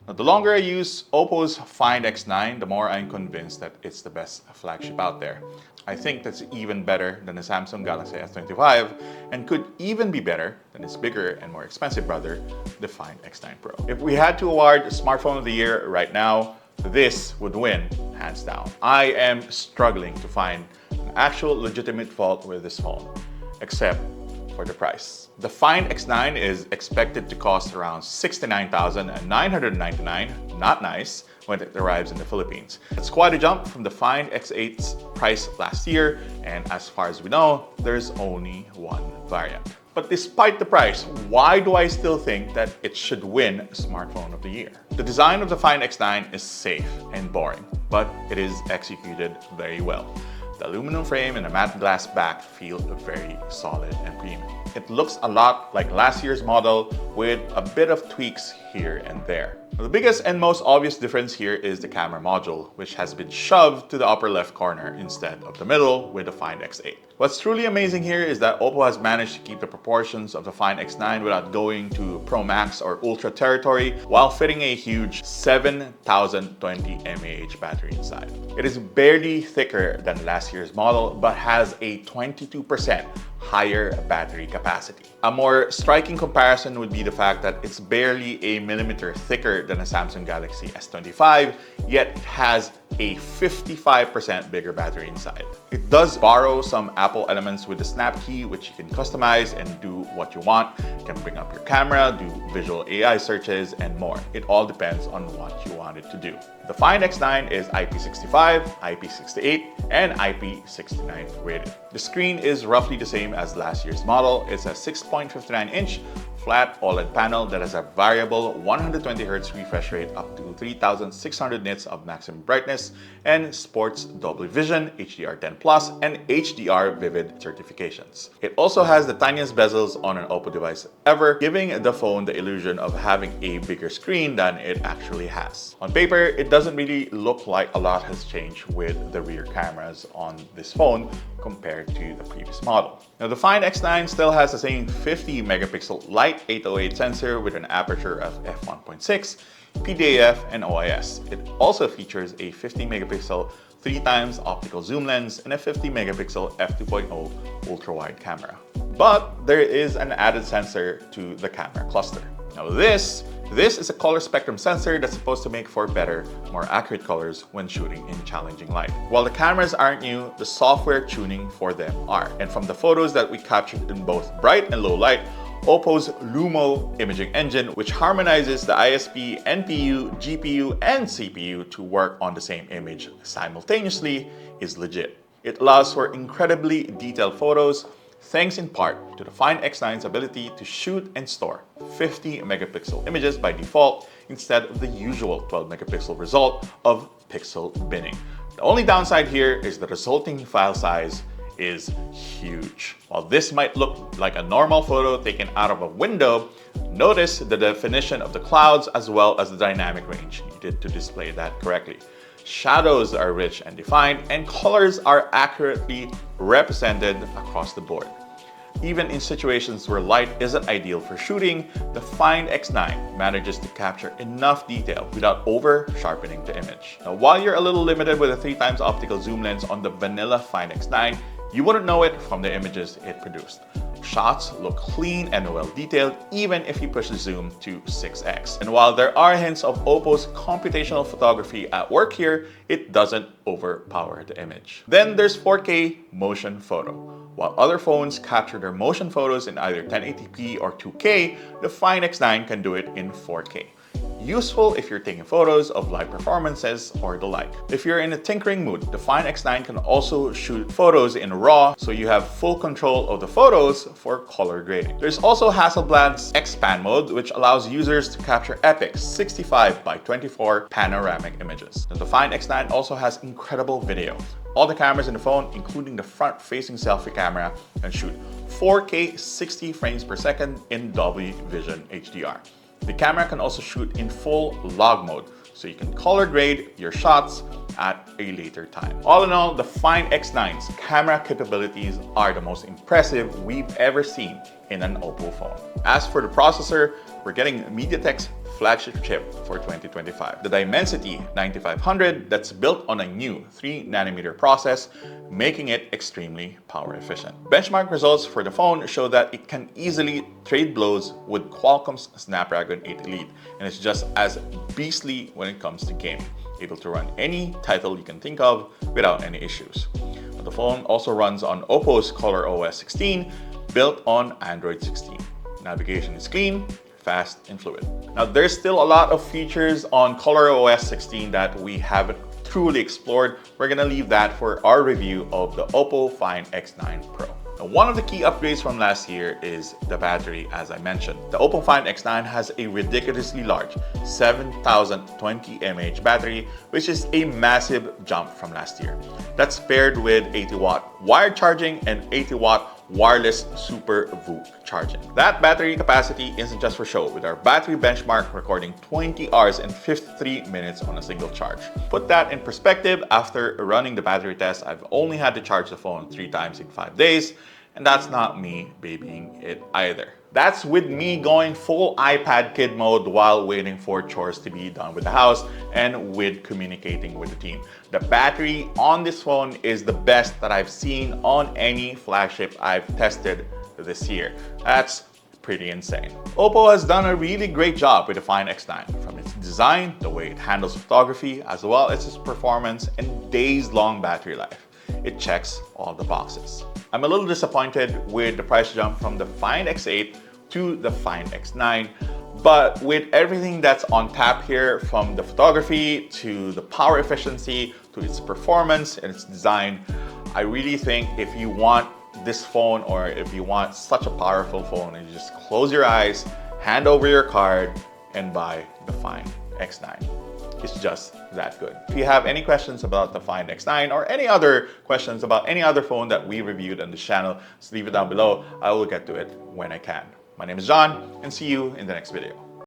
Now, the longer I use OPPO's Find X9, the more I'm convinced that it's the best flagship out there. I think that's even better than the Samsung Galaxy S25 and could even be better than its bigger and more expensive brother, the Find X9 Pro. If we had to award Smartphone of the Year right now, this would win, hands down. I am struggling to find an actual legitimate fault with this phone, except for the price. The Find X9 is expected to cost around $69,999, not nice, when it arrives in the Philippines. It's quite a jump from the Find X8's price last year, and as far as we know, there's only one variant. But despite the price, why do I still think that it should win Smartphone of the Year? The design of the Find X9 is safe and boring, but it is executed very well. The aluminum frame and the matte glass back feel very solid and premium. It looks a lot like last year's model with a bit of tweaks here and there. The biggest and most obvious difference here is the camera module, which has been shoved to the upper left corner instead of the middle with the Find X8. What's truly amazing here is that OPPO has managed to keep the proportions of the Find X9 without going to Pro Max or Ultra territory while fitting a huge 7020 mAh battery inside. It is barely thicker than last year's model but has a 22% higher battery capacity. A more striking comparison would be the fact that it's barely a millimeter thicker than a Samsung Galaxy S25, yet it has a 55% bigger battery inside. It does borrow some Apple elements with the Snap key, which you can customize and do what you want. You can bring up your camera, do visual AI searches, and more. It all depends on what you want it to do. The Find X9 is IP65, IP68, and IP69 rated. The screen is roughly the same as last year's model. It's a 6.59-inch flat OLED panel that has a variable 120Hz refresh rate up to 3600 nits of maximum brightness and sports Dolby Vision, HDR10+, and HDR Vivid certifications. It also has the tiniest bezels on an OPPO device ever, giving the phone the illusion of having a bigger screen than it actually has. On paper, it doesn't really look like a lot has changed with the rear cameras on this phone compared to the previous model. Now, the Find X9 still has the same 50 megapixel light 808 sensor with an aperture of f1.6, PDAF, and OIS. It also features a 50 megapixel 3x optical zoom lens and a 50 megapixel f2.0 ultra-wide camera. But there is an added sensor to the camera cluster. Now this is a color spectrum sensor that's supposed to make for better, more accurate colors when shooting in challenging light. While the cameras aren't new, the software tuning for them are. And from the photos that we captured in both bright and low light, OPPO's Lumo imaging engine, which harmonizes the ISP, NPU, GPU, and CPU to work on the same image simultaneously, is legit. It allows for incredibly detailed photos, thanks in part to the Find X9's ability to shoot and store 50 megapixel images by default instead of the usual 12 megapixel result of pixel binning. The only downside here is the resulting file size is huge. While this might look like a normal photo taken out of a window, notice the definition of the clouds as well as the dynamic range needed to display that correctly. Shadows are rich and defined, and colors are accurately represented across the board. Even in situations where light isn't ideal for shooting, the Find X9 manages to capture enough detail without over-sharpening the image. Now, while you're a little limited with a 3x optical zoom lens on the vanilla Find X9, you wouldn't know it from the images it produced. Shots look clean and well detailed even if you push the zoom to 6x. And while there are hints of OPPO's computational photography at work here, it doesn't overpower the image. Then there's 4K motion photo. While other phones capture their motion photos in either 1080p or 2K, the Find X9 can do it in 4K. Useful if you're taking photos of live performances or the like. If you're in a tinkering mood, the Find X9 can also shoot photos in RAW, so you have full control of the photos for color grading. There's also Hasselblad's Expand mode, which allows users to capture epic 65 by 24 panoramic images. Now, the Find X9 also has incredible video. All the cameras in the phone, including the front-facing selfie camera, can shoot 4K 60 frames per second in Dolby Vision HDR. The camera can also shoot in full log mode, so you can color grade your shots at a later time. All in all, the Find X9's camera capabilities are the most impressive we've ever seen in an OPPO phone. As for the processor, we're getting MediaTek's flagship chip for 2025, the Dimensity 9500 that's built on a new 3nm process, making it extremely power efficient. Benchmark results for the phone show that it can easily trade blows with Qualcomm's Snapdragon 8 Elite, and it's just as beastly when it comes to gaming, able to run any title you can think of without any issues. The phone also runs on OPPO's ColorOS 16, built on Android 16. Navigation is clean, fast, and fluid. Now, there's still a lot of features on ColorOS 16 that we haven't truly explored. We're gonna leave that for our review of the OPPO Find X9 Pro. Now, one of the key upgrades from last year is the battery, as I mentioned. The OPPO Find X9 has a ridiculously large 7020 mAh battery, which is a massive jump from last year. That's paired with 80-watt wired charging and 80-watt wireless Super VOOC charging. That battery capacity isn't just for show, with our battery benchmark recording 20 hours and 53 minutes on a single charge. Put that in perspective, after running the battery test, I've only had to charge the phone 3 times in 5 days, and that's not me babying it either. That's with me going full iPad kid mode while waiting for chores to be done with the house and with communicating with the team. The battery on this phone is the best that I've seen on any flagship I've tested this year. That's pretty insane. OPPO has done a really great job with the Find X9, from its design, the way it handles photography, as well as its performance and days-long battery life. It checks all the boxes. I'm a little disappointed with the price jump from the Find X8 to the Find X9, but with everything that's on tap here, from the photography to the power efficiency to its performance and its design, I really think if you want this phone, or if you want such a powerful phone, you just close your eyes, hand over your card, and buy the Find X9. It's just that good. If you have any questions about the Find X9 or any other questions about any other phone that we reviewed on this channel, just leave it down below. I will get to it when I can. My name is John, and see you in the next video.